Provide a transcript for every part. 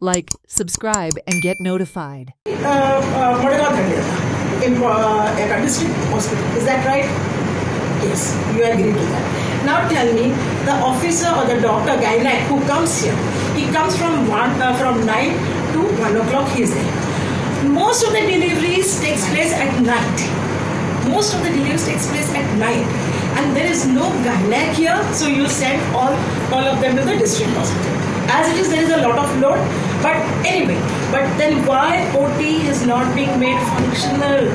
Like, subscribe, and get notified. Madagav in a district hospital. Is that right? Yes, you agree to that. Now tell me, the officer or the doctor, gynec who comes here, he comes from 9 to 1 o'clock. He's there. Most of the deliveries takes place at night. Most of the deliveries takes place at night, and there is no gynec here, so you send all of them to the district hospital. As it is, there is a lot of load, but anyway, but then why OT is not being made functional?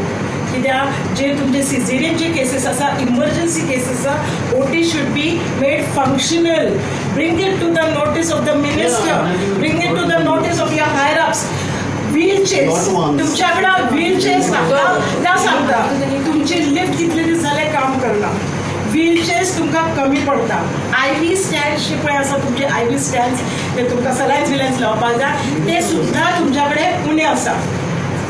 जे तुमचे cesarean cases asa, emergency cases OT should be made functional. Bring it to the notice of the minister. Bring it to the notice of your higher ups. Wheelchairs. तुमच्याकडे wheelchairs ना सांगता. तुमचे lift कितले दिवस झाले काम करना. Wheelchairs तुमका कमी पडता. IV stands शिपळे असा तुमचे IV stands ते तुमका सलाईन्स विलायन्स लावपाक जाय ते सुद्धा तुमच्याकडे उणे असा.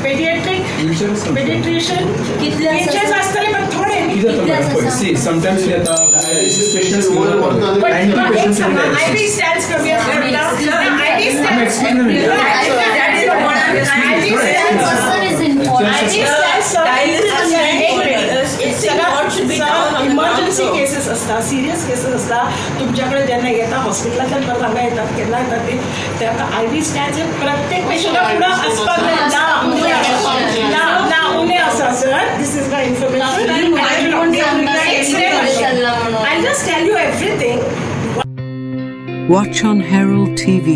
Pediatrician, wheelchairs असतले पण थोडे. See, sometimes we have patients and patients in the IV stands कमी असतात. IV stands. इमर्जन्सी केसेस असतात, सिरियस केसेस असतात. तुमच्याकडे ज्यांना येतात हॉस्पिटलांतल्यान परत हांगा येतात केन्ना येतात ते तांकां IV स्टँड्स प्रत्येक पेशंटा फुडें आसपाक ना उणे आसा sir. This is the information. I'll just tell you everything. Watch on Herald TV.